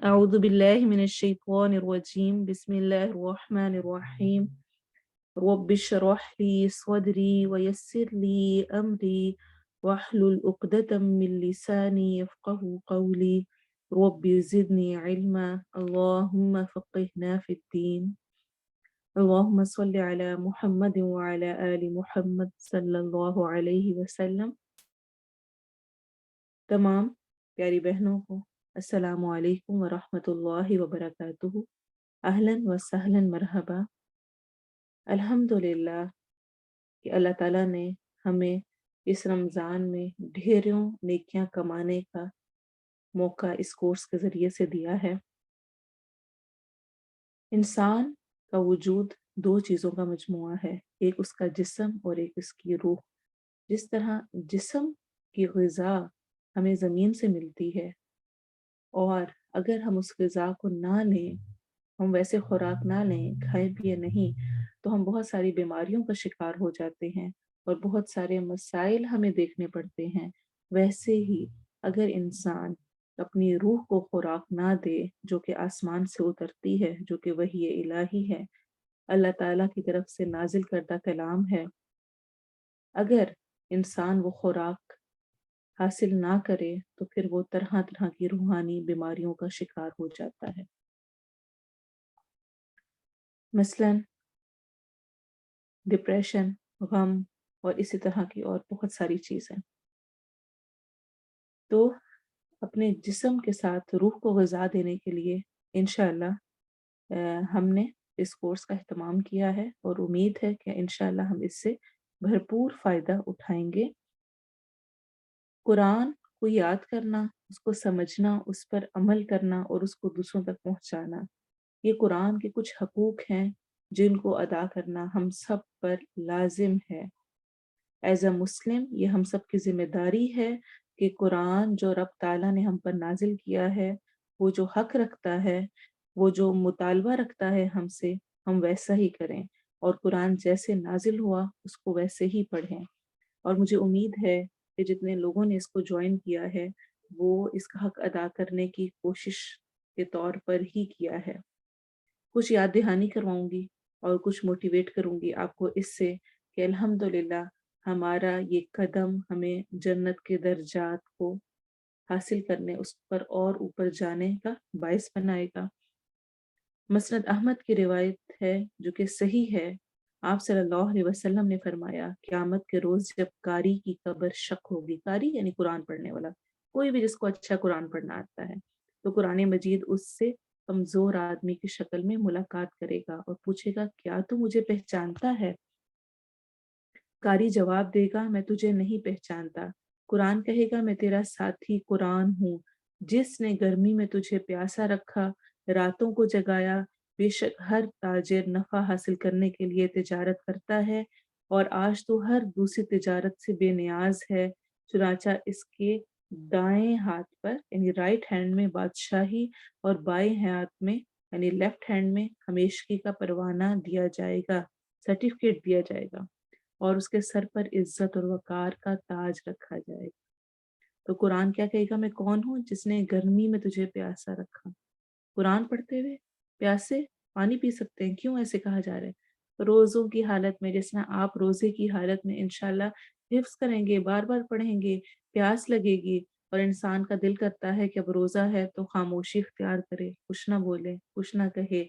أعوذ بالله من الشيطان الرجيم بسم الله الرحمن الرحيم رب اشرح لي صدري ويسر لي أمري واحلل عقدة من لساني يفقه قولي رب زدني علما اللهم فقهنا في الدين اللهم صل على محمد وعلى آل محمد صلی اللہ علیہ وسلم۔ تمام پیاری بہنوں کو السلام علیکم ورحمۃ اللہ وبرکاتہ۔ اہلاً و سہلاً مرحبا۔ الحمد للہ کہ اللہ تعالیٰ نے ہمیں اس رمضان میں ڈھیروں نیکیاں کمانے کا موقع اس کورس کے ذریعے سے دیا ہے۔ انسان کا وجود دو چیزوں کا مجموعہ ہے، ایک اس کا جسم اور ایک اس کی روح۔ جس طرح جسم کی غذا ہمیں زمین سے ملتی ہے، اور اگر ہم اس غذا کو نہ لیں، ہم ویسے خوراک نہ لیں، کھائیں پیے نہیں، تو ہم بہت ساری بیماریوں کا شکار ہو جاتے ہیں اور بہت سارے مسائل ہمیں دیکھنے پڑتے ہیں۔ ویسے ہی اگر انسان اپنی روح کو خوراک نہ دے، جو کہ آسمان سے اترتی ہے، جو کہ وحی الہی ہے، اللہ تعالیٰ کی طرف سے نازل کردہ کلام ہے، اگر انسان وہ خوراک حاصل نہ کرے تو پھر وہ طرح طرح کی روحانی بیماریوں کا شکار ہو جاتا ہے۔ مثلاً ڈپریشن، غم اور اسی طرح کی اور بہت ساری چیزیں۔ تو اپنے جسم کے ساتھ روح کو غذا دینے کے لیے انشاءاللہ ہم نے اس کورس کا اہتمام کیا ہے، اور امید ہے کہ انشاءاللہ ہم اس سے بھرپور فائدہ اٹھائیں گے۔ قرآن کو یاد کرنا، اس کو سمجھنا، اس پر عمل کرنا اور اس کو دوسروں تک پہنچانا، یہ قرآن کے کچھ حقوق ہیں جن کو ادا کرنا ہم سب پر لازم ہے۔ ایز اے مسلم یہ ہم سب کی ذمہ داری ہے کہ قرآن جو رب تعالیٰ نے ہم پر نازل کیا ہے، وہ جو حق رکھتا ہے، وہ جو مطالبہ رکھتا ہے ہم سے، ہم ویسا ہی کریں، اور قرآن جیسے نازل ہوا اس کو ویسے ہی پڑھیں۔ اور مجھے امید ہے کہ جتنے لوگوں نے اس کو جوائن کیا ہے وہ اس کا حق ادا کرنے کی کوشش کے طور پر ہی کیا ہے۔ کچھ یاد دہانی کرواؤں گی اور کچھ موٹیویٹ کروں گی آپ کو اس سے کہ الحمدللہ ہمارا یہ قدم ہمیں جنت کے درجات کو حاصل کرنے، اس پر اور اوپر جانے کا باعث بنائے گا۔ مسند احمد کی روایت ہے جو کہ صحیح ہے، آپ صلی اللہ علیہ وسلم نے فرمایا قیامت کے روز جب قاری کی قبر شق ہوگی، قاری یعنی قرآن پڑھنے والا، کوئی بھی جس کو اچھا قرآن پڑھنا آتا ہے، تو قرآن مجید اس سے کمزور آدمی کی شکل میں ملاقات کرے گا اور پوچھے گا کیا تو مجھے پہچانتا ہے؟ قاری جواب دے گا میں تجھے نہیں پہچانتا۔ قرآن کہے گا میں تیرا ساتھی قرآن ہوں، جس نے گرمی میں تجھے پیاسا رکھا، راتوں کو جگایا، بے شک ہر تاجر نفع حاصل کرنے کے لیے تجارت کرتا ہے، اور آج تو ہر دوسری تجارت سے بے نیاز ہے، چنانچہ اس کے دائیں ہاتھ پر یعنی رائٹ ہینڈ میں بادشاہی اور بائیں ہاتھ میں یعنی لیفٹ ہینڈ میں ہمیشگی کا پروانہ دیا جائے گا، سرٹیفکیٹ دیا جائے گا، اور اس کے سر پر عزت اور وقار کا تاج رکھا جائے گا۔ تو قرآن کیا کہے گا؟ میں کون ہوں جس نے گرمی میں تجھے پیاسا رکھا۔ قرآن پڑھتے ہوئے پیاسے پانی پی سکتے ہیں، کیوں ایسے کہا جا رہا ہے؟ روزوں کی حالت میں، جس طرح آپ روزے کی حالت میں انشاءاللہ حفظ کریں گے، بار بار پڑھیں گے، پیاس لگے گی، اور انسان کا دل کرتا ہے کہ اب روزہ ہے تو خاموشی اختیار کرے، کچھ نہ بولے، کچھ نہ کہے،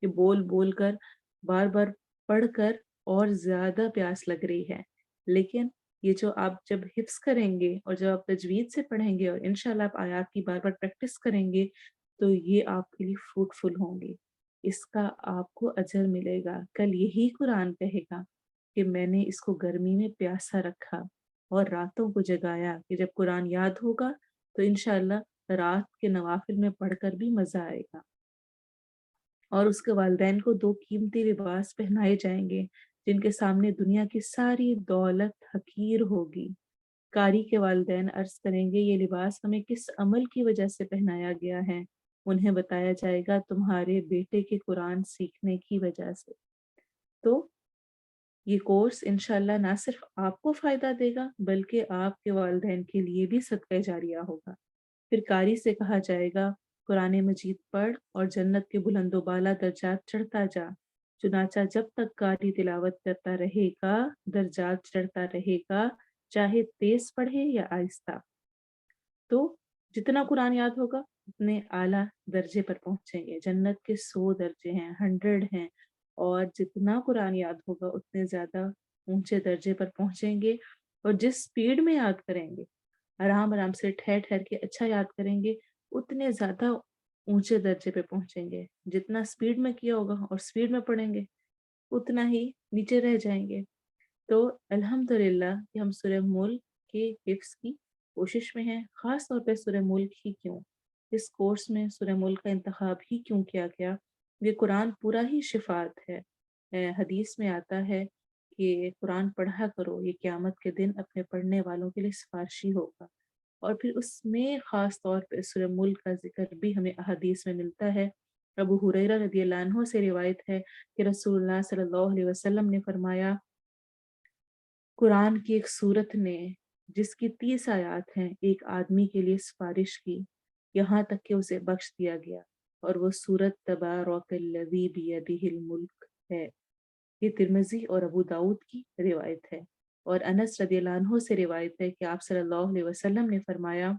کہ بول بول کر بار بار پڑھ کر اور زیادہ پیاس لگ رہی ہے۔ لیکن یہ جو آپ جب حفظ کریں گے اور جب آپ تجوید سے پڑھیں گے اور انشاءاللہ آپ آیات کی بار بار پریکٹس کریں گے تو یہ آپ کے لیے فروٹفل ہوں گے، اس کا آپ کو اجر ملے گا۔ کل یہی قرآن کہے گا کہ میں نے اس کو گرمی میں پیاسا رکھا اور راتوں کو جگایا، کہ جب قرآن یاد ہوگا تو انشاءاللہ رات کے نوافل میں پڑھ کر بھی مزہ آئے گا۔ اور اس کے والدین کو دو قیمتی لباس پہنائے جائیں گے جن کے سامنے دنیا کی ساری دولت حقیر ہوگی۔ قاری کے والدین عرض کریں گے یہ لباس ہمیں کس عمل کی وجہ سے پہنایا گیا ہے؟ انہیں بتایا جائے گا تمہارے بیٹے کے قرآن سیکھنے کی وجہ سے۔ تو یہ کورس انشاءاللہ نہ صرف آپ کو فائدہ دے گا بلکہ آپ کے والدین کے لیے بھی صدقہ جاریہ ہوگا۔ پھر قاری سے کہا جائے گا قرآن مجید پڑھ اور جنت کے بلند و بالا درجات چڑھتا جا، چنانچہ جب تک قاری تلاوت کرتا رہے گا درجات چڑھتا رہے گا، چاہے تیز پڑھے یا آہستہ۔ تو جتنا قرآن یاد ہوگا اتنے اعلیٰ درجے پر پہنچیں گے۔ جنت کے 100 درجے ہیں، 100 ہیں، اور جتنا قرآن یاد ہوگا اتنے زیادہ اونچے درجے پر پہنچیں گے۔ اور جس سپیڈ میں یاد کریں گے، آرام آرام سے ٹھہر ٹھہر کے اچھا یاد کریں گے، اتنے زیادہ اونچے درجے پہ پہنچیں گے۔ جتنا سپیڈ میں کیا ہوگا اور سپیڈ میں پڑھیں گے اتنا ہی نیچے رہ جائیں گے۔ تو الحمدللہ کہ ہم سورہ ملک کے حفظ کی کوشش میں ہیں، خاص طور پہ سورہ ملک ہی کیوں، اس کورس میں سورہ ملک کا انتخاب ہی کیوں کیا گیا؟ یہ قرآن پورا ہی شفاعت ہے۔ حدیث میں آتا ہے کہ قرآن پڑھا کرو، یہ قیامت کے دن اپنے پڑھنے والوں کے لیے سفارشی ہوگا۔ اور پھر اس میں خاص طور پہ سورہ ملک کا ذکر بھی ہمیں احادیث میں ملتا ہے۔ ابو ہریرہ رضی اللہ عنہ سے روایت ہے کہ رسول اللہ صلی اللہ علیہ وسلم نے فرمایا، قرآن کی ایک سورت نے جس کی 30 آیات ہیں ایک آدمی کے لیے سفارش کی یہاں تک کہ اسے بخش دیا گیا، اور وہ سورت تبارک الذی بیدہ الملک ہے۔ یہ ترمذی اور ابو داؤد کی روایت ہے۔ اور انس رضی اللہ عنہ سے روایت ہے کہ آپ صلی اللہ علیہ وسلم نے فرمایا،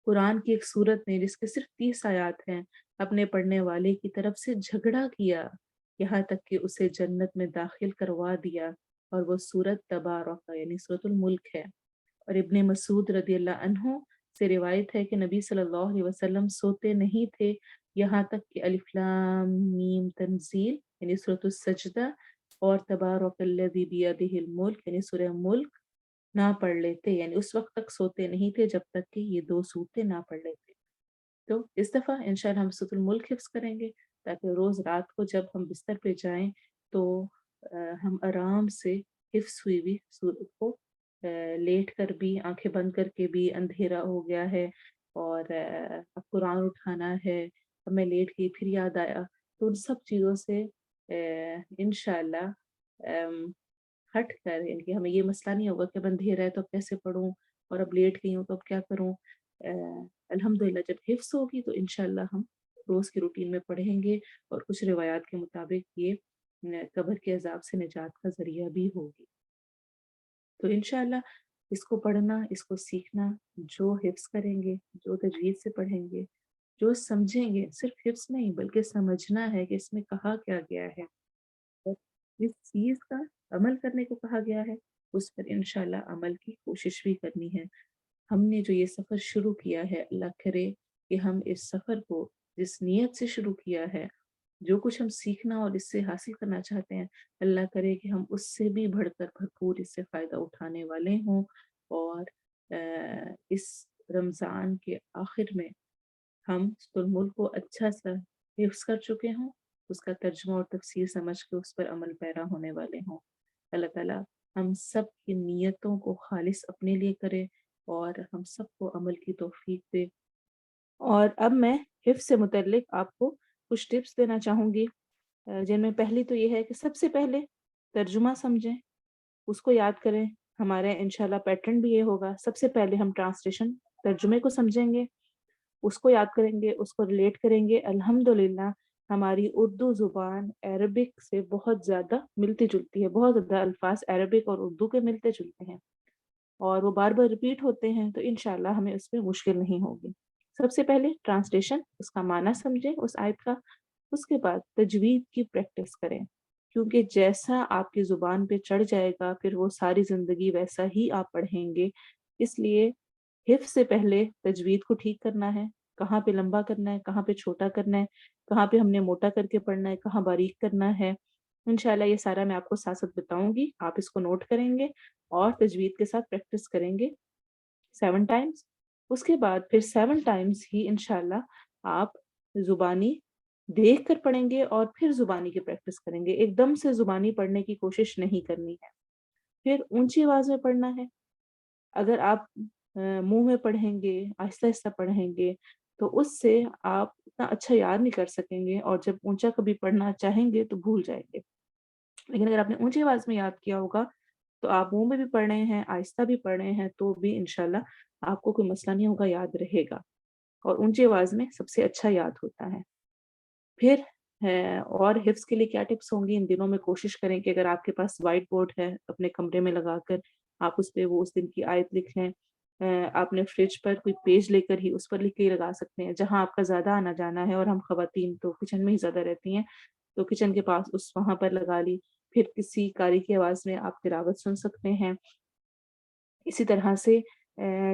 قرآن کی ایک سورت نے جس کے صرف 30 آیات ہیں اپنے پڑھنے والے کی طرف سے جھگڑا کیا یہاں تک کہ اسے جنت میں داخل کروا دیا، اور وہ سورت تبارک یعنی سورت الملک ہے۔ اور ابن مسعود رضی اللہ عنہ سے روایت ہے کہ نبی صلی اللہ علیہ وسلم سوتے نہیں تھے یہاں تک کہ الف لام میم تنزیل یعنی سورت السجدہ اور تبارک الذی بیدہ الملک یعنی سورہ ملک نہ پڑھ لیتے، یعنی اس وقت تک سوتے نہیں تھے جب تک کہ یہ 2 صورتیں نہ پڑھ لیتے۔ تو اس دفعہ انشاءاللہ ہم سورۃ الملک حفظ کریں گے تاکہ روز رات کو جب ہم بستر پہ جائیں تو ہم آرام سے حفظ ہوئی ہوئی سورت کو لیٹ کر بھی، آنکھیں بند کر کے بھی، اندھیرا ہو گیا ہے اور اب قرآن اٹھانا ہے، اب میں لیٹ گئی پھر یاد آیا، تو ان سب چیزوں سے انشاءاللہ ہٹ کر، یعنی کہ ہمیں یہ مسئلہ نہیں ہوگا کہ اب اندھیرا ہے تو اب کیسے پڑھوں اور اب لیٹ گئی ہوں تو اب کیا کروں۔ الحمدللہ جب حفظ ہوگی تو انشاءاللہ ہم روز کی روٹین میں پڑھیں گے، اور کچھ روایات کے مطابق یہ قبر کے عذاب سے نجات کا ذریعہ بھی ہوگی۔ تو انشاءاللہ اس کو پڑھنا، اس کو سیکھنا، جو حفظ کریں گے، جو تجوید سے پڑھیں گے، جو سمجھیں گے، صرف حفظ نہیں بلکہ سمجھنا ہے کہ اس میں کہا کیا گیا ہے اور جس چیز کا عمل کرنے کو کہا گیا ہے اس پر انشاءاللہ عمل کی کوشش بھی کرنی ہے۔ ہم نے جو یہ سفر شروع کیا ہے، اللہ کرے کہ ہم اس سفر کو جس نیت سے شروع کیا ہے، جو کچھ ہم سیکھنا اور اس سے حاصل کرنا چاہتے ہیں، اللہ کرے کہ ہم اس سے بھی بڑھ کر بھرپور اس سے فائدہ اٹھانے والے ہوں، اور اس رمضان کے آخر میں ہم سورۃ الملک کو اچھا سا حفظ کر چکے ہوں، اس کا ترجمہ اور تفسیر سمجھ کے اس پر عمل پیرا ہونے والے ہوں۔ اللہ تعالیٰ ہم سب کی نیتوں کو خالص اپنے لیے کرے اور ہم سب کو عمل کی توفیق دے۔ اور اب میں حفظ سے متعلق آپ کو کچھ ٹپس دینا چاہوں گی، جن میں پہلی تو یہ ہے کہ سب سے پہلے ترجمہ سمجھیں، اس کو یاد کریں۔ ہمارے انشاءاللہ پیٹرن بھی یہ ہوگا، سب سے پہلے ہم ٹرانسلیشن ترجمے کو سمجھیں گے، اس کو یاد کریں گے، اس کو ریلیٹ کریں گے۔ الحمدللہ ہماری اردو زبان عربک سے بہت زیادہ ملتی جلتی ہے، بہت زیادہ الفاظ عربک اور اردو کے ملتے جلتے ہیں اور وہ بار بار ریپیٹ ہوتے ہیں، تو انشاءاللہ ہمیں اس میں مشکل نہیں ہوگی۔ سب سے پہلے ٹرانسلیشن، اس کا معنی سمجھیں اس آیت کا، اس کے بعد تجوید کی پریکٹس کریں، کیونکہ جیسا آپ کی زبان پہ چڑھ جائے گا پھر وہ ساری زندگی ویسا ہی آپ پڑھیں گے۔ اس لیے حفظ سے پہلے تجوید کو ٹھیک کرنا ہے، کہاں پہ لمبا کرنا ہے، کہاں پہ چھوٹا کرنا ہے، کہاں پہ ہم نے موٹا کر کے پڑھنا ہے، کہاں باریک کرنا ہے۔ انشاءاللہ یہ سارا میں آپ کو ساتھ ساتھ بتاؤں گی، آپ اس کو نوٹ کریں گے اور تجوید کے ساتھ پریکٹس کریں گے 7 ٹائمز۔ اس کے بعد پھر 7 ٹائمز ہی انشاءاللہ آپ زبانی دیکھ کر پڑھیں گے اور پھر زبانی کی پریکٹس کریں گے، ایک دم سے زبانی پڑھنے کی کوشش نہیں کرنی ہے۔ پھر اونچی آواز میں پڑھنا ہے، اگر آپ منہ میں پڑھیں گے، آہستہ آہستہ پڑھیں گے تو اس سے آپ اتنا اچھا یاد نہیں کر سکیں گے، اور جب اونچا کبھی پڑھنا چاہیں گے تو بھول جائیں گے۔ لیکن اگر آپ نے اونچی آواز میں یاد کیا ہوگا تو آپ منہ میں بھی پڑھ رہے ہیں، آہستہ بھی پڑھ رہے ہیں، تو بھی انشاءاللہ آپ کو کوئی مسئلہ نہیں ہوگا، یاد رہے گا۔ اور اونچی آواز میں سب سے اچھا یاد ہوتا ہے۔ پھر اور حفظ کے لیے کیا ٹپس ہوں گی؟ ان دنوں میں کوشش کریں کہ اگر آپ کے پاس وائٹ بورڈ ہے اپنے کمرے میں لگا کر، آپ اس پہ وہ اس دن کی آیت لکھ لیں۔ آپ نے فریج پر کوئی پیج لے کر ہی اس پر لکھ کے ہی لگا سکتے ہیں۔ جہاں آپ کا زیادہ آنا جانا ہے اور ہم خواتین تو کچن میں ہی زیادہ رہتی ہیں، تو کچن کے پاس وہاں پر لگا لی۔ پھر کسی قاری کی آواز میں آپ تلاوت سن سکتے ہیں۔ اسی طرح سے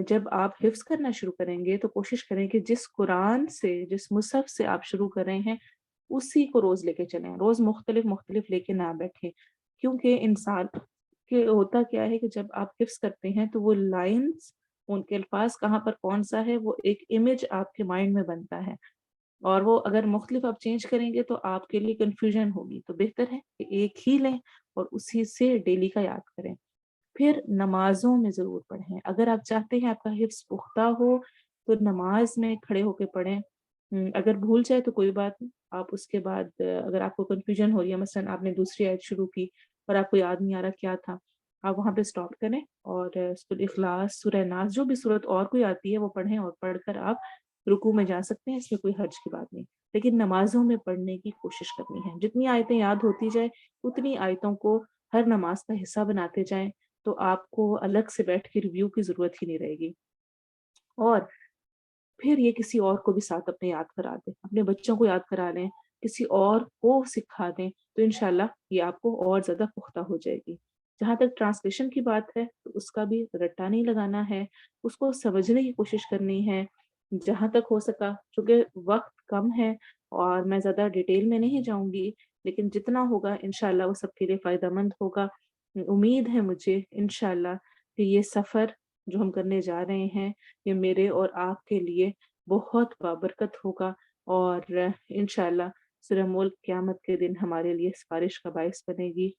جب آپ حفظ کرنا شروع کریں گے تو کوشش کریں کہ جس قرآن سے، جس مصحف سے آپ شروع کر رہے ہیں، اسی کو روز لے کے چلیں، روز مختلف مختلف لے کے نہ بیٹھیں، کیونکہ انسان کہ ہوتا کیا ہے کہ جب آپ حفظ کرتے ہیں تو وہ لائنز، ان کے الفاظ کہاں پر کون سا ہے، وہ ایک امیج آپ کے مائنڈ میں بنتا ہے، اور وہ اگر مختلف آپ چینج کریں گے تو آپ کے لیے کنفیوژن ہوگی، تو بہتر ہے کہ ایک ہی لیں اور اسی سے ڈیلی کا یاد کریں۔ پھر نمازوں میں ضرور پڑھیں، اگر آپ چاہتے ہیں آپ کا حفظ پختہ ہو تو نماز میں کھڑے ہو کے پڑھیں۔ اگر بھول جائے تو کوئی بات نہیں، آپ اس کے بعد اگر آپ کو کنفیوژن ہو رہی ہے، مثلاً آپ نے دوسری آیت شروع کی اور آپ کو یاد نہیں آ رہا کیا تھا، آپ وہاں پہ اسٹاپ کریں اور سورہ اخلاص، سورہ ناس، جو بھی صورت اور کوئی آتی ہے وہ پڑھیں، اور پڑھ کر آپ رکوع میں جا سکتے ہیں، اس میں کوئی حرج کی بات نہیں، لیکن نمازوں میں پڑھنے کی کوشش کرنی ہے۔ جتنی آیتیں یاد ہوتی جائیں اتنی آیتوں کو ہر نماز کا حصہ بناتے جائیں، تو آپ کو الگ سے بیٹھ کے ریویو کی ضرورت ہی نہیں رہے گی۔ اور پھر یہ کسی اور کو بھی ساتھ اپنے یاد کرا دیں، اپنے بچوں کو یاد کرا لیں، کسی اور کو سکھا دیں، تو انشاءاللہ یہ آپ کو اور زیادہ پختہ ہو جائے گی۔ جہاں تک ٹرانسلیشن کی بات ہے تو اس کا بھی رٹا نہیں لگانا ہے، اس کو سمجھنے کی کوشش کرنی ہے جہاں تک ہو سکا، چونکہ وقت کم ہے اور میں زیادہ ڈیٹیل میں نہیں جاؤں گی، لیکن جتنا ہوگا انشاءاللہ وہ سب کے لیے فائدہ مند ہوگا۔ امید ہے مجھے انشاءاللہ کہ یہ سفر جو ہم کرنے جا رہے ہیں یہ میرے اور آپ کے لیے بہت بابرکت ہوگا، اور انشاءاللہ سورہ ملک قیامت کے دن ہمارے لیے سفارش کا باعث بنے گی۔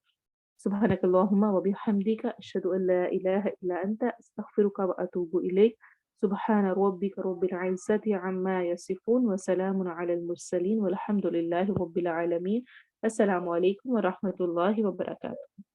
سبحانک اللہم و بحمدک، اشہد ان لا الہ الا انت، استغفرک و اتوب الیک۔ سبحان ربک رب العزت عما یصفون وسلام علی المرسلین والحمد للہ رب العالمین۔ السلام علیکم ورحمۃ اللہ وبرکاتہ۔